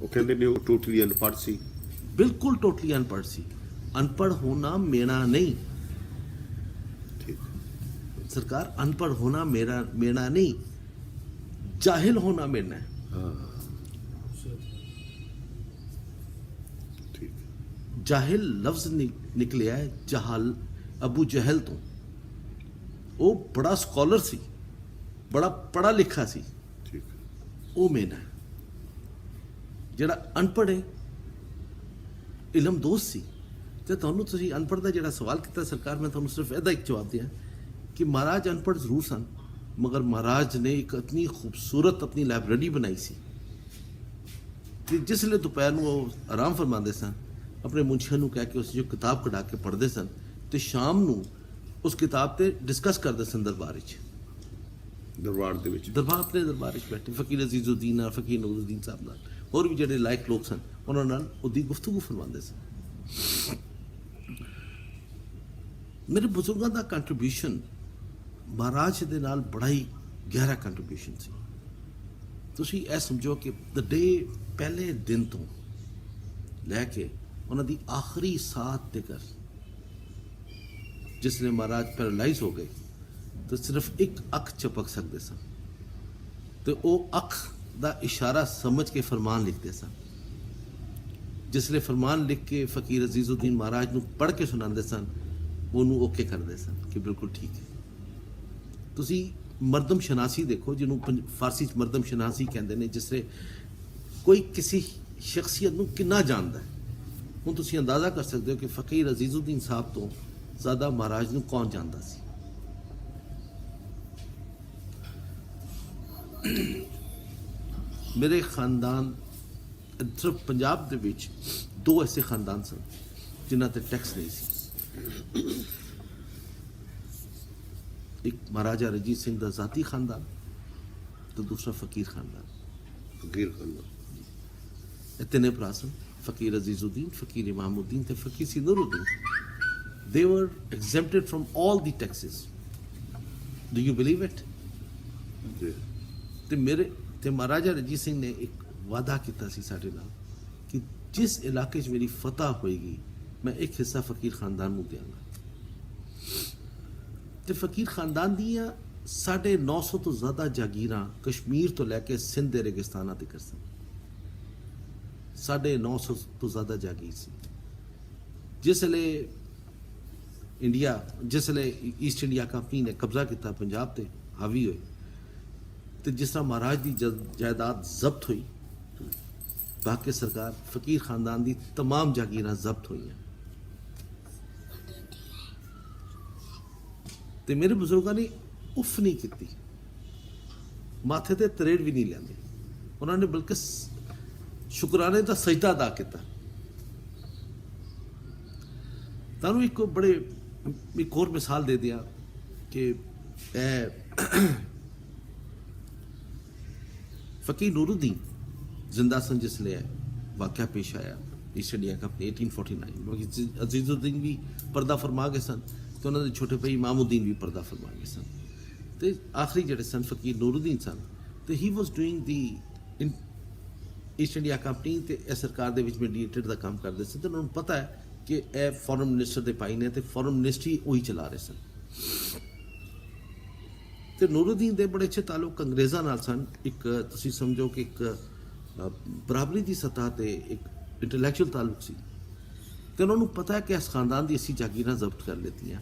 ਉਹ ਕਹਿੰਦੇ ਨੇ ਉਹ ਟੋਟਲੀ ਅਨਪੜ੍ਹ ਸੀ। ਬਿਲਕੁਲ ਟੋਟਲੀ ਅਨਪੜ੍ਹ ਸੀ। ਅਨਪੜ੍ਹ ਹੋਣਾ ਮੇਣਾ ਨਹੀਂ ਠੀਕ। ਸਰਕਾਰ, ਅਨਪੜ੍ਹ ਹੋਣਾ ਮੇਣਾ ਨਹੀਂ, ਜਾਹਿਲ ਹੋਣਾ ਮੇਣਾ ਹੈ। ਹਾਂ ਠੀਕ। ਜਾਹਿਲ ਲਫ਼ਜ਼ ਨਿਕਲਿਆ ਹੈ ਜਹਾਲ, ਅਬੂ ਜਹਲ ਤੋਂ। ਉਹ ਬੜਾ ਸਕਾਲਰ ਸੀ, ਬੜਾ ਪੜ੍ਹਾ ਲਿਖਾ ਸੀ, ਠੀਕ। ਉਹ ਮੇਨਾ ਹੈ। ਜਿਹੜਾ ਅਨਪੜ੍ਹ ਹੈ, ਇਲਮ ਦੋਸਤ ਸੀ। ਤੇ ਤੁਹਾਨੂੰ ਤੁਸੀਂ ਅਨਪੜ੍ਹ ਦਾ ਜਿਹੜਾ ਸਵਾਲ ਕੀਤਾ ਸਰਕਾਰ, ਮੈਂ ਤੁਹਾਨੂੰ ਸਿਰਫ ਇਹਦਾ ਇੱਕ ਜਵਾਬ ਦਿਆਂ ਕਿ ਮਹਾਰਾਜ ਅਨਪੜ੍ਹ ਜ਼ਰੂਰ ਸਨ, ਮਗਰ ਮਹਾਰਾਜ ਨੇ ਇੱਕ ਇਤਨੀ ਖੂਬਸੂਰਤ ਆਪਣੀ ਲਾਇਬ੍ਰੇਰੀ ਬਣਾਈ ਸੀ ਕਿ ਜਿਸ ਵੇਲੇ ਦੁਪਹਿਰ ਨੂੰ ਉਹ ਆਰਾਮ ਫਰਮਾਉਂਦੇ ਸਨ, ਆਪਣੇ ਮੁਨਸ਼ੀਆਂ ਨੂੰ ਕਹਿ ਕੇ ਉਸ ਜੋ ਕਿਤਾਬ ਕਢਾ ਕੇ ਪੜ੍ਹਦੇ ਸਨ, ਤੇ ਸ਼ਾਮ ਨੂੰ ਉਸ ਕਿਤਾਬ ਤੇ ਡਿਸਕਸ ਕਰਦੇ ਸਨ ਦਰਬਾਰ ਵਿੱਚ। ਦਰਬਾਰ ਦੇ ਵਿੱਚ, ਦਰਬਾਰ ਆਪਣੇ ਦਰਬਾਰ ਵਿੱਚ ਬੈਠੇ ਫਕੀਰ ਅਜ਼ੀਜ਼ੁਦੀਨ ਨਾਲ, ਫਕੀਰ ਨੂਰੁਦੀਨ ਸਾਹਿਬ ਨਾਲ, ਹੋਰ ਵੀ ਜਿਹੜੇ ਲਾਇਕ ਲੋਕ ਸਨ, ਉਹਨਾਂ ਨਾਲ ਉਹਦੀ ਗੁਫ਼ਤਗੂ ਫਰਮਾਉਂਦੇ ਸਨ। ਮੇਰੇ ਬਜ਼ੁਰਗਾਂ ਦਾ ਕੰਟਰੀਬਿਊਸ਼ਨ ਮਹਾਰਾਜ ਦੇ ਨਾਲ ਬੜਾ ਹੀ ਗਹਿਰਾ ਕੰਟਰੀਬਿਊਸ਼ਨ ਸੀ। ਤੁਸੀਂ ਇਹ ਸਮਝੋ ਕਿ ਪਹਿਲੇ ਦਿਨ ਤੋਂ ਲੈ ਕੇ ਉਹਨਾਂ ਦੀ ਆਖਰੀ ਸਾਹ ਤੱਕ, ਜਿਸ ਵੇਲੇ ਮਹਾਰਾਜ ਪੈਰਾਲਾਈਜ਼ ਹੋ ਗਏ ਤਾਂ ਸਿਰਫ ਇੱਕ ਅੱਖ ਝਪਕ ਸਕਦੇ ਸਨ, ਤੇ ਉਹ ਅੱਖ ਦਾ ਇਸ਼ਾਰਾ ਸਮਝ ਕੇ ਫਰਮਾਨ ਲਿਖਦੇ ਸਨ। ਜਿਸ ਵੇਲੇ ਫਰਮਾਨ ਲਿਖ ਕੇ ਫਕੀਰ ਅਜ਼ੀਜ਼ੁਦੀਨ ਮਹਾਰਾਜ ਨੂੰ ਪੜ੍ਹ ਕੇ ਸੁਣਾਉਂਦੇ ਸਨ, ਉਹਨੂੰ ਓਕੇ ਕਰਦੇ ਸਨ ਕਿ ਬਿਲਕੁਲ ਠੀਕ ਹੈ। ਤੁਸੀਂ ਮਰਦਮ ਸ਼ਨਾਸੀ ਦੇਖੋ, ਜਿਹਨੂੰ ਫਾਰਸੀ 'ਚ ਮਰਦਮ ਸ਼ਨਾਸੀ ਕਹਿੰਦੇ ਨੇ, ਜਿਸ ਵੇਲੇ ਕੋਈ ਕਿਸੇ ਸ਼ਖਸੀਅਤ ਨੂੰ ਕਿੰਨਾ ਜਾਣਦਾ ਹੈ। ਹੁਣ ਤੁਸੀਂ ਅੰਦਾਜ਼ਾ ਕਰ ਸਕਦੇ ਹੋ ਕਿ ਫਕੀਰ ਅਜ਼ੀਜ਼ੁਦੀਨ ਸਾਹਿਬ ਤੋਂ ਜ਼ਿਆਦਾ ਮਹਾਰਾਜ ਨੂੰ ਕੌਣ ਜਾਣਦਾ ਸੀ। ਮੇਰੇ ਖਾਨਦਾਨ, ਸਿਰਫ ਪੰਜਾਬ ਦੇ ਵਿੱਚ 2 ਐਸੇ ਖਾਨਦਾਨ ਸਨ ਜਿਨ੍ਹਾਂ ਤੇ ਟੈਕਸ ਨਹੀਂ ਸੀ। ਇੱਕ ਮਹਾਰਾਜਾ ਰਣਜੀਤ ਸਿੰਘ ਦਾ ਜ਼ਾਤੀ ਖਾਨਦਾਨ, ਤੇ ਦੂਸਰਾ ਫਕੀਰ ਖਾਨਦਾਨ। ਫਕੀਰ ਖਾਨਦਾਨ। ਇਹ ਤਿੰਨੇ ਭਰਾ ਸਨ, ਫਕੀਰ ਅਜ਼ੀਜ਼ੁਦੀਨ, ਫਕੀਰ ਇਮਾਮੁਦੀਨ ਤੇ ਫਕੀਰ ਸੀ ਨੂਰੁਦੀਨ। They were exempted from all the taxes. Do you believe it? ਜੀ। ਤੇ ਮਹਾਰਾਜਾ ਰਣਜੀਤ ਸਿੰਘ ਨੇ ਇੱਕ ਵਾਅਦਾ ਕੀਤਾ ਸੀ ਸਾਡੇ ਨਾਲ ਕਿ ਜਿਸ ਇਲਾਕੇ 'ਚ ਮੇਰੀ ਫਤਹ ਹੋਏਗੀ, ਮੈਂ ਇੱਕ ਹਿੱਸਾ ਫਕੀਰ ਖਾਨਦਾਨ ਨੂੰ ਦਿਆਂਗਾ। ਤੇ ਫਕੀਰ ਖਾਨਦਾਨ ਦੀਆਂ 950 ਤੋਂ ਜ਼ਿਆਦਾ ਜਾਗੀਰਾਂ ਕਸ਼ਮੀਰ ਤੋਂ ਲੈ ਕੇ ਸਿੰਧ ਦੇ ਰੇਗਿਸਤਾਨਾਂ ਤੱਕ ਸਨ। 950 ਤੋਂ ਜ਼ਿਆਦਾ ਜਾਗੀਰ ਸੀ। ਜਿਸ ਵੇਲੇ ਈਸਟ ਇੰਡੀਆ ਕੰਪਨੀ ਨੇ ਕਬਜ਼ਾ ਕੀਤਾ ਪੰਜਾਬ ਤੇ ਹਾਵੀ ਹੋਏ, ਤੇ ਜਿਸ ਤਰ੍ਹਾਂ ਮਹਾਰਾਜ ਦੀ ਜਾਇਦਾਦ ਜ਼ਬਤ ਹੋਈ, ਬਾਕੀ ਸਰਕਾਰ ਫਕੀਰ ਖਾਨਦਾਨ ਦੀ तमाम ਜਾਗੀਰਾਂ ਜ਼ਬਤ ਹੋਈਆਂ। ਤੇ ਮੇਰੇ ਬਜ਼ੁਰਗਾਂ ਨੇ ਉਫ ਨਹੀਂ ਕੀਤੀ, ਮਾਥੇ ਤੇ ਤਰੇੜ ਵੀ ਨਹੀਂ ਲਿਆਂਦੀ। ਉਹਨਾਂ ਨੇ ਬਲਕਿ ਸ਼ੁਕਰਾਨੇ ਦਾ ਸਜਦਾ ਅਦਾ ਕੀਤਾ। ਤੁਹਾਨੂੰ ਇੱਕ ਹੋਰ ਮਿਸਾਲ ਦੇ ਦਿਆਂ ਕਿ ਫਕੀਰ ਨੂਰੁਦੀਨ ਜ਼ਿੰਦਾ ਸਨ ਜਿਸ ਲਈ ਵਾਕਿਆ ਪੇਸ਼ ਆਇਆ ਈਸਟ ਇੰਡੀਆ ਕੰਪਨੀ 1849। ਅਜ਼ੀਜ਼ੁਦੀਨ ਵੀ ਪਰਦਾ ਫਰਮਾ ਗਏ ਸਨ, ਤੇ ਉਹਨਾਂ ਦੇ ਛੋਟੇ ਭਾਈ ਇਮਾਮੁਦੀਨ ਵੀ ਪਰਦਾ ਫਰਮਾ ਗਏ ਸਨ। ਤੇ ਆਖਰੀ ਜਿਹੜੇ ਸਨ ਫਕੀਰ ਨੂਰੁਦੀਨ ਸਨ, ਤੇ ਹੀ was doing the East India company, ਤੇ ਇਹ ਸਰਕਾਰ ਦੇ ਵਿੱਚ ਮੀਡੀਏਟਰ ਦਾ ਕੰਮ ਕਰਦੇ ਸਨ। ਤੇ ਉਹਨਾਂ ਨੂੰ ਪਤਾ ਹੈ ਕਿ ਇਹ ਫੋਰਨ ਮਿਨਿਸਟਰ ਦੇ ਭਾਈ ਨੇ, ਤੇ ਫੋਰਨ ਮਿਨਿਸਟਰੀ ਉਹੀ ਚਲਾ ਰਹੇ ਸਨ। ਤੇ ਨੂਰੁਦੀਨ ਦੇ ਬੜੇ ਅੱਛੇ ਤਾਲੁਕ ਅੰਗਰੇਜ਼ਾਂ ਨਾਲ ਸਨ। ਇੱਕ ਤੁਸੀਂ ਸਮਝੋ ਕਿ ਇੱਕ ਬਰਾਬਰੀ ਦੀ ਸਤਹ ਤੇ ਇੱਕ ਇੰਟੈਲੈਕਚੁਅਲ ਤਾਲੁਕ ਸੀ। ਤੇ ਉਹਨਾਂ ਨੂੰ ਪਤਾ ਹੈ ਕਿ ਇਸ ਖਾਨਦਾਨ ਦੀ ਅਸੀਂ ਜਾਗੀਰਾਂ ਜ਼ਬਤ ਕਰ ਲਿੱਤੀਆਂ।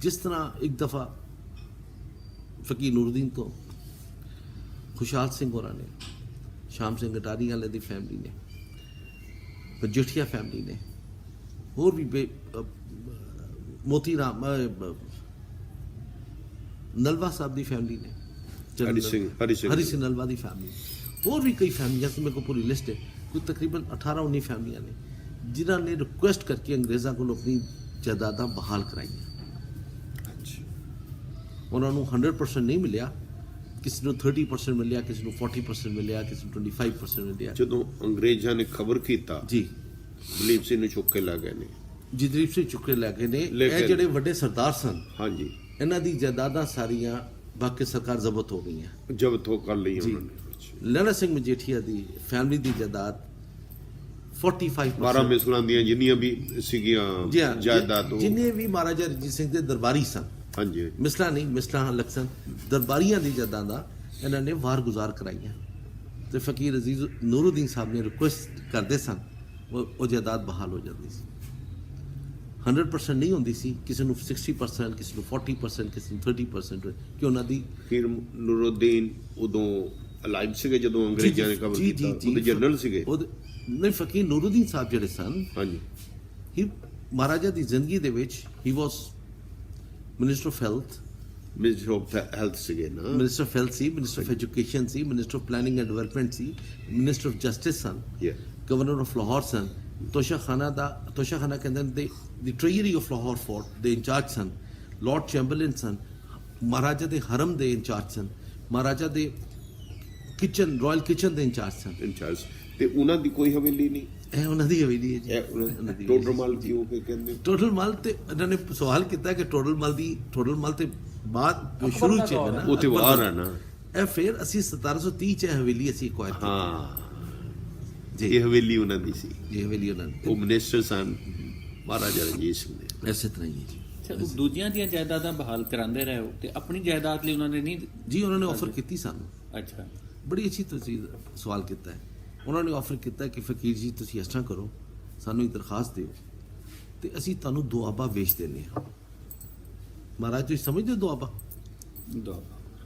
ਜਿਸ ਤਰ੍ਹਾਂ ਇੱਕ ਦਫਾ ਫਕੀਰ ਨੂਰੁਦੀਨ ਤੋਂ ਖੁਸ਼ਹਾਲ ਸਿੰਘ ਹੋਰਾਂ ਨੇ, ਸ਼ਾਮ ਸਿੰਘ ਅਟਾਰੀ ਵਾਲੇ ਦੀ ਫੈਮਿਲੀ ਨੇ, ਮਜੀਠੀਆ ਫੈਮਿਲੀ ਨੇ, ਹੋਰ ਵੀ ਮੋਤੀ ਰਾਮ ਨਲਵਾ ਸਾਹਿਬ ਦੀ ਫੈਮਿਲੀ ਨੇ, ਹਰੀ ਸਿੰਘ ਨਲਵਾ ਦੀ ਫੈਮਿਲੀ, ਹੋਰ ਵੀ ਕਈ ਫੈਮਲੀਆਂ, ਮੇਰੇ ਕੋਲ ਪੂਰੀ ਲਿਸਟ ਹੈ, ਕੋਈ ਤਕਰੀਬਨ 18-19 ਫੈਮਲੀਆਂ ਨੇ ਜਿਨ੍ਹਾਂ ਨੇ ਰਿਕੁਐਸਟ ਕਰਕੇ ਅੰਗਰੇਜ਼ਾਂ ਕੋਲ ਆਪਣੀ ਜਾਇਦਾਦਾਂ ਬਹਾਲ ਕਰਾਈਆਂ। ਉਹਨਾਂ ਨੂੰ 100% ਨਹੀਂ ਮਿਲਿਆ, ਕਿਸੇ ਨੂੰ 30% ਮਿਲਿਆ, ਕਿਸੇ ਨੂੰ 40% ਮਿਲਿਆ, ਕਿਸੇ ਨੂੰ 25% ਮਿਲਿਆ। ਜਦੋਂ ਅੰਗਰੇਜ਼ਾਂ ਨੇ ਖਬਰ ਕੀਤਾ ਜੀ, ਦਲੀਪ ਸਿੰਘ ਨੂੰ ਚੁੱਕ ਕੇ ਲੈ ਗਏ ਨੇ। ਜੀ, ਦਲੀਪ ਸਿੰਘ ਚੁੱਕ ਕੇ ਲੈ ਗਏ ਨੇ। ਇਹ ਜਿਹੜੇ ਵੱਡੇ ਸਰਦਾਰ ਸਨ, ਹਾਂਜੀ, ਇਹਨਾਂ ਦੀ ਜਾਇਦਾਦਾਂ ਸਾਰੀਆਂ ਬਾਕੀ ਸਰਕਾਰ ਜ਼ਬਤ ਹੋ ਗਈਆਂ, ਜ਼ਬਤ ਹੋ ਕਰ ਲਈ ਉਹਨਾਂ ਨੇ। ਲਹਿਣਾ ਸਿੰਘ ਮਜੀਠੀਆ ਦੀ ਫੈਮਿਲੀ ਦੀ ਜਾਇਦਾਦ 45% 12 ਮਿਸਲਾਂ ਦੀਆਂ ਜਿੰਨੀਆਂ ਵੀ ਸੀਗੀਆਂ ਜੀ ਹਾਂ, ਜਾਇਦਾਦ ਉਹ ਜਿੰਨੇ ਵੀ ਮਹਾਰਾਜਾ ਰਣਜੀਤ ਸਿੰਘ ਦੇ ਦਰਬਾਰੀ ਸਨ, ਹਾਂਜੀ ਮਿਸਲਾਂ ਨਹੀਂ, ਮਿਸਲਾਂ ਅਲੱਗ ਸਨ, ਦਰਬਾਰੀਆਂ ਦੀ ਜਾਇਦਾਦਾਂ ਇਹਨਾਂ ਨੇ ਵਾਰ ਗੁਜ਼ਾਰ ਕਰਾਈਆਂ। ਤੇ ਫਕੀਰ ਅਜ਼ੀਜ਼ ਨੂਰੁਦੀਨ ਸਾਹਿਬ ਨੇ ਰਿਕੁਐਸਟ ਕਰਦੇ ਸਨ, ਉਹ ਜਾਇਦਾਦ ਬਹਾਲ ਹੋ ਜਾਂਦੀ ਸੀ। 100% ਨਹੀਂ ਹੁੰਦੀ ਸੀ, ਕਿਸੇ ਨੂੰ 60%, ਕਿਸੇ ਨੂੰ 40%, ਕਿਸੇ ਨੂੰ 30%, ਕਿ ਉਹਨਾਂ ਦੀ ਫਿਰ ਨੂਰੁਦੀਨ ਉਦੋਂ ਅਲਾਈਵ ਸੀਗੇ ਜਦੋਂ ਅੰਗਰੇਜ਼ਾਂ ਨੇ ਕਬਰ ਕੀਤਾ, ਉਹਦੇ ਜਨਰਲ ਸੀਗੇ। ਨਹੀਂ, ਫਕੀਰ ਨੂਰੁਦੀਨ ਸਾਹਿਬ ਜਿਹੜੇ ਸਨ, ਹਾਂਜੀ ਹੀ ਮਹਾਰਾਜਾ ਦੀ ਜ਼ਿੰਦਗੀ ਦੇ ਵਿੱਚ ਹੀ was minister of health, minister of health ਸੀਗੇ ਨਾ, ਮਿਨਿਸਟਰ ਆਫ ਹੈਲਥ ਸੀ, ਮਿਨਿਸਟਰ ਆਫ ਐਜੂਕੇਸ਼ਨ ਸੀ, minister of planning and development ਸੀ, ਮਿਨਿਸਟਰ ਆਫ ਜਸਟਿਸ ਸਨ, ਗਵਰਨਰ ਆਫ ਲਾਹੌਰ ਸਨ, ਤੋਸ਼ਾਖਾਨਾ ਕਹਿੰਦੇ ਨੇ ਦੀ ਟ੍ਰੇਜਰੀ ਆਫ ਲਾਹੌਰ ਫੋਰਟ ਦੇ ਇੰਚਾਰਜ ਸਨ, ਲਾਰਡ ਚੈਂਬਰਲਨ ਸਨ, ਮਹਾਰਾਜਾ ਦੇ ਹਰਮ ਦੇ ਇੰਚਾਰਜ ਸਨ, ਮਹਾਰਾਜਾ ਦੇ ਕਿਚਨ, ਰਾਇਲ ਕਿਚਨ ਦੇ ਇੰਚਾਰਜ ਸਨ। ਇੰਚਾਰਜ ਤੇ ਉਹਨਾਂ ਦੀ ਕੋਈ ਹਵੇਲੀ ਨਹੀਂ, ਇਹ ਉਹਨਾਂ ਦੀ ਹਵੇਲੀ ਹੈ ਜੀ। ਉਹਨਾਂ ਦੀ ਟੋਟਲ ਮਾਲ ਕਿਉਂ ਕਿ ਕਹਿੰਦੇ ਟੋਟਲ ਮਾਲ ਤੇ ਇਹਨਾਂ ਨੇ ਸਵਾਲ ਕੀਤਾ ਕਿ ਟੋਟਲ ਮਾਲ ਤੇ ਬਾਅਦ ਸ਼ੁਰੂ ਚ ਹੈ ਨਾ, ਉਹ ਤੇ ਵਾਰ ਹੈ ਨਾ, ਇਹ ਫਿਰ ਅਸੀਂ 1730 ਚ ਹਵੇਲੀ ਅਸੀਂ ਅਕਵਾਇਰ ਕੀਤੀ। ਹਾਂ ਜੀ, ਇਹ ਹਵੇਲੀ ਉਹਨਾਂ ਦੀ ਸੀ, ਇਹ ਹਵੇਲੀ ਉਹਨਾਂ ਨੇ, ਉਹ ਮਿਨਿਸਟਰ ਸਨ ਮਹਾਰਾਜਾ ਰਣਜੀਤ ਸਿੰਘ ਦੇ। ਐਸੇ ਤਰ੍ਹਾਂ ਹੀ ਹੈ ਜੀ। ਅੱਛਾ, ਉਹ ਦੂਜਿਆਂ ਦੀਆਂ ਜਾਇਦਾਦਾਂ ਬਹਾਲ ਕਰਾਉਂਦੇ ਰਹੇ ਹੋ ਤੇ ਆਪਣੀ ਜਾਇਦਾਦ ਲਈ ਉਹਨਾਂ ਨੇ ਨਹੀਂ? ਜੀ, ਉਹਨਾਂ ਨੇ ਆਫਰ ਕੀਤੀ ਸਾਨੂੰ, ਅੱਛਾ, ਬੜੀ ਅੱਛੀ ਤੁਸੀਂ ਸਵਾਲ ਕੀਤਾ ਹੈ। ਉਹਨਾਂ ਨੇ ਆਫਰ ਕੀਤਾ ਕਿ ਫਕੀਰ ਜੀ ਤੁਸੀਂ ਇਸ ਤਰ੍ਹਾਂ ਕਰੋ, ਸਾਨੂੰ ਇੱਕ ਦਰਖਾਸਤ ਦਿਓ ਤੇ ਅਸੀਂ ਤੁਹਾਨੂੰ ਦੁਆਬਾ ਵੇਚ ਦਿੰਦੇ ਹਾਂ। ਮਹਾਰਾਜ ਤੁਸੀਂ ਸਮਝਦੇ ਹੋ ਦੁਆਬਾ?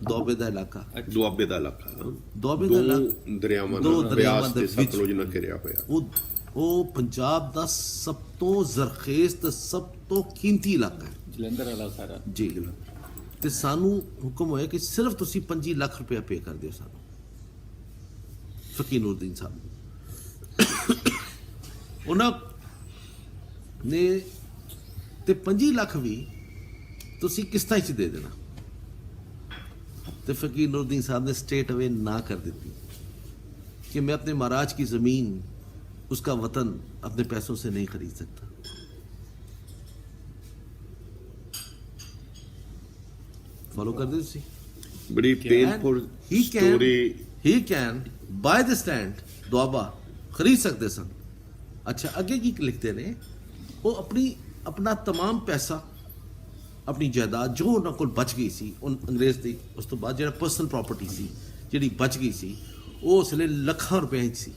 ਦੁਆਬੇ ਦਾ ਇਲਾਕਾ, ਦੁਆਬੇ ਦਾ ਇਲਾਕਾ, ਦੁਆਬੇ ਦਾ ਇਲਾਕਾ ਦੋ ਦਰਿਆਵਾਂ ਦੇ ਤੇ ਵਿੱਚ ਸਤਲੁਜ ਨਾਲ ਘਿਰਿਆ ਹੋਇਆ। ਉਹ ਪੰਜਾਬ ਦਾ ਸਭ ਤੋਂ ਜ਼ਰਖੇਜ਼ ਤੇ ਸਭ ਤੋਂ ਕੀਮਤੀ ਇਲਾਕਾ ਹੈ ਜਲੰਧਰ ਵਾਲਾ ਸਾਰਾ ਜੀ। ਤੇ ਸਾਨੂੰ ਹੁਕਮ ਹੋਇਆ ਕਿ ਸਿਰਫ ਤੁਸੀਂ 25 ਲੱਖ ਰੁਪਇਆ ਪੇ ਕਰ ਦਿਓ ਸਾਨੂੰ, ਫਕੀਰ ਨੂਰੁਦੀਨ ਸਾਹਿਬ ਨੂੰ। ਉਹਨਾਂ ਨੇ ਤੇ 25 ਲੱਖ ਵੀ ਤੁਸੀਂ ਕਿਸ਼ਤਾਂ 'ਚ ਦੇ ਦੇਣਾ। तो फकीर नूरुद्दीन साहब ने स्ट्रेट अवे ना कर देती कि मैं अपने महाराज की ज़मीन, उसका वतन अपने पैसों से नहीं खरीद सकता। फॉलो कर दे तुसी? बड़ी painful story. He can by the stand Doaba खरीद सकते सन। अच्छा, अगे की लिखते ने वो अपना तमाम पैसा, अपनी जायदाद जो उन्होंने कोल बच गई सी अंग्रेज की, उस तो बाद जो पर्सनल प्रॉपर्टी सी जी बच गई सी, वो उसले ਲੱਖਾਂ रुपए सी।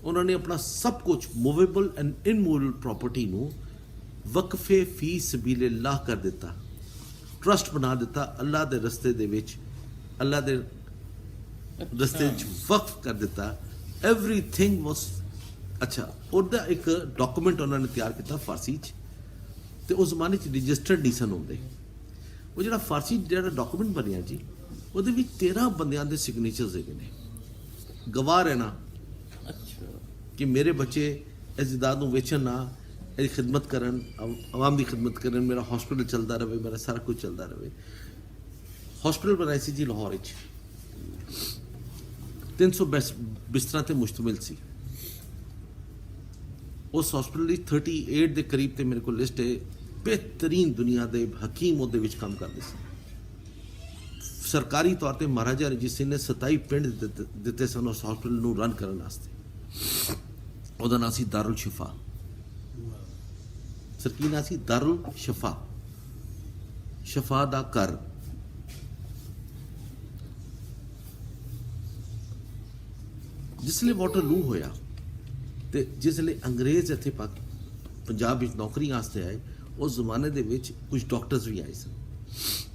उन्होंने अपना सब कुछ मूवेबल एंड इनमूवेबल प्रॉपर्टी नू वक्फे फी सबीलिल्लाह कर दिता, ट्रस्ट बना दिता, अल्लाह दे रस्ते दे विच, अल्लाह दे रस्ते च वक्फ कर दिता। एवरीथिंग वाज अच्छा। ਉਹਦਾ ਇੱਕ ਡਾਕੂਮੈਂਟ ਉਹਨਾਂ ਨੇ ਤਿਆਰ ਕੀਤਾ ਫਾਰਸੀ 'ਚ, ਤੇ ਉਸ ਜ਼ਮਾਨੇ 'ਚ ਰਜਿਸਟਰਡ ਨਹੀਂ ਸਨ ਹੁੰਦੇ। ਉਹ ਜਿਹੜਾ ਫਾਰਸੀ ਜਿਹੜਾ ਡਾਕੂਮੈਂਟ ਬਣਿਆ ਜੀ, ਉਹਦੇ ਵਿੱਚ 13 ਬੰਦਿਆਂ ਦੇ ਸਿਗਨੇਚਰਸ ਹੈਗੇ ਨੇ, ਗਵਾਹ ਰਹਿਣਾ ਕਿ ਮੇਰੇ ਬੱਚੇ ਇਸ ਜਾਇਦਾਦ ਨੂੰ ਵੇਚਣ ਨਾ, ਇਹਦੀ ਖਿਦਮਤ ਕਰਨ, ਆਵਾਮ ਦੀ ਖਿਦਮਤ ਕਰਨ, ਮੇਰਾ ਹਸਪੀਟਲ ਚੱਲਦਾ ਰਹੇ, ਮੇਰਾ ਸਾਰਾ ਕੁਝ ਚੱਲਦਾ ਰਹੇ। ਹਸਪੀਟਲ ਬਣਾਇਆ ਸੀ ਜੀ ਲਾਹੌਰ ਵਿੱਚ, 300 ਬਿਸਤਰਾਂ ਤੇ ਮੁਸ਼ਤਮਿਲ ਸੀ। ਉਸ ਹਸਪੀਟਲ ਦੀ 38 ਦੇ ਕਰੀਬ ਤੇ ਮੇਰੇ ਕੋਲ ਲਿਸਟ ਹੈ, ਬਿਹਤਰੀਨ ਦੁਨੀਆ ਦੇ ਹਕੀਮ ਉਹਦੇ ਵਿੱਚ ਕੰਮ ਕਰਦੇ ਸੀ। ਸਰਕਾਰੀ ਤੌਰ ਤੇ ਮਹਾਰਾਜਾ ਰਣਜੀਤ ਸਿੰਘ ਨੇ 27 ਪਿੰਡ ਦਿੱਤੇ ਸਨ ਉਸ ਹਸਪੀਟਲ ਨੂੰ ਰਨ ਕਰਨ ਵਾਸਤੇ। ਉਹਦਾ ਨਾਂ ਸੀ ਦਾਰੁਲ ਸ਼ਿਫਾ। ਸਰ ਕੀ ਨਾਂ ਸੀ? ਦਾਰੁਲ ਸ਼ਿਫਾ, ਸ਼ਿਫਾ ਦਾ ਘਰ। ਜਿਸਲੇ ਵਾਟਰਲੂ ਹੋਇਆ ਤੇ ਜਿਸਲੇ ਅੰਗਰੇਜ਼ ਇੱਥੇ ਪੰਜਾਬ ਵਿੱਚ ਨੌਕਰੀ ਵਾਸਤੇ ਆਏ, ਉਸ ਜ਼ਮਾਨੇ ਦੇ ਵਿੱਚ ਕੁਝ ਡਾਕਟਰਸ ਵੀ ਆਏ ਸਨ,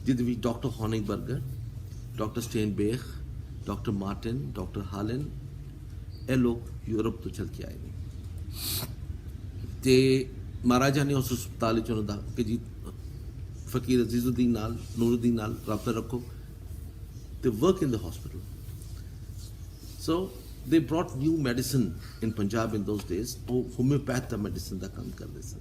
ਜਿਹਦੇ ਵਿੱਚ doctor Honigberger, doctor Steinbach, doctor Martin, doctor Harlan, ਇਹ ਲੋਕ ਯੂਰਪ ਤੋਂ ਚੱਲ ਕੇ ਆਏ ਨੇ। ਤੇ ਮਹਾਰਾਜਾ ਨੇ ਉਸ ਹਸਪਤਾਲ ਵਿੱਚ ਉਹਨਾਂ ਦਾ ਕਿ ਜੀ ਫਕੀਰ ਅਜ਼ੀਜ਼ੁਦੀਨ ਨਾਲ, ਨੂਰੁਦੀਨ ਨਾਲ ਰਾਬਤਾ ਰੱਖੋ ਤੇ work in the hospital. So they brought new medicine in Punjab in those days। ਉਹ ਹੋਮਿਓਪੈਥ ਦਾ ਮੈਡੀਸਨ ਦਾ ਕੰਮ ਕਰਦੇ ਸਨ।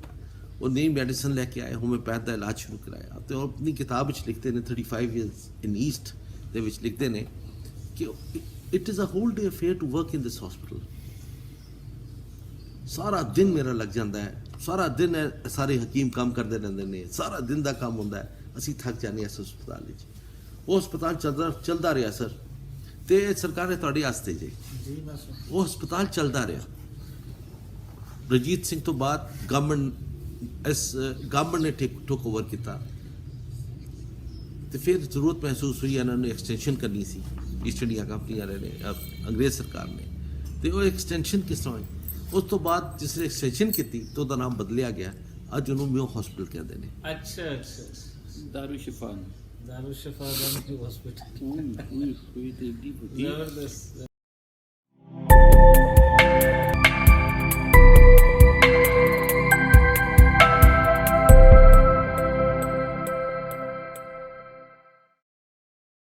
ਉਹ ਨਈ ਮੈਡੀਸਨ ਲੈ ਕੇ ਆਏ, ਹੋਮਿਓਪੈਥ ਦਾ ਇਲਾਜ ਸ਼ੁਰੂ ਕਰਾਇਆ। ਤੇ ਉਹ ਆਪਣੀ ਕਿਤਾਬ ਵਿੱਚ ਲਿਖਦੇ ਨੇ 35 years in East ਦੇ ਵਿੱਚ ਲਿਖਦੇ ਨੇ ਕਿ it is a whole day affair to work in this hospital। ਸਾਰਾ ਦਿਨ ਮੇਰਾ ਲੱਗ ਜਾਂਦਾ ਹੈ, ਸਾਰਾ ਦਿਨ ਸਾਰੇ ਹਕੀਮ ਕੰਮ ਕਰਦੇ ਰਹਿੰਦੇ ਨੇ, ਸਾਰਾ ਦਿਨ ਦਾ ਕੰਮ ਹੁੰਦਾ ਹੈ, ਅਸੀਂ ਥੱਕ ਜਾਂਦੇ ਹਾਂ ਇਸ ਹਸਪਤਾਲ ਵਿੱਚ। ਉਹ ਹਸਪਤਾਲ ਚੱਲਦਾ ਰਿਹਾ ਸਰ। ਤੇ ਸਰਕਾਰ ਨੇ ਤੁਹਾਡੇ ਵਾਸਤੇ ਜੀ ਬਸ ਉਹ ਹਸਪਤਾਲ ਚੱਲਦਾ ਰਿਹਾ। ਰਣਜੀਤ ਸਿੰਘ ਤੋਂ ਬਾਅਦ ਗਵਰਨਮੈਂਟ ਨੇ ਟੇਕ ਓਵਰ ਕੀਤਾ ਤੇ ਫਿਰ ਜ਼ਰੂਰਤ ਮਹਿਸੂਸ ਹੋਈ ਇਹਨਾਂ ਨੂੰ ਐਕਸਟੈਂਸ਼ਨ ਕਰਨੀ ਸੀ। ਈਸਟ ਇੰਡੀਆ ਕੰਪਨੀ ਵਾਲੇ ਨੇ, ਅੰਗਰੇਜ਼ ਸਰਕਾਰ ਨੇ, ਤੇ ਉਹ ਐਕਸਟੈਂਸ਼ਨ ਕਿਸ ਤਰ੍ਹਾਂ ਹੋਈ? ਉਸ ਤੋਂ ਬਾਅਦ ਜਿਸ ਨੇ ਐਕਸਟੈਂਸ਼ਨ ਕੀਤੀ ਤਾਂ ਉਹਦਾ ਨਾਮ ਬਦਲਿਆ ਗਿਆ, ਅੱਜ ਉਹਨੂੰ ਮਿਓ ਹਸਪੀਟਲ ਕਹਿੰਦੇ ਨੇ। ਅੱਛਾ ਦਾਰੂ ਸ਼ਿਫਾ ਦਾਰੂ ਸ਼ਿਫਾ ਦਾ ਹਸਪੀਟਲ ਕੋਈ ਤੇ ਏਡੀ ਵੱਡੀ ਜ਼ਬਰਦਸਤ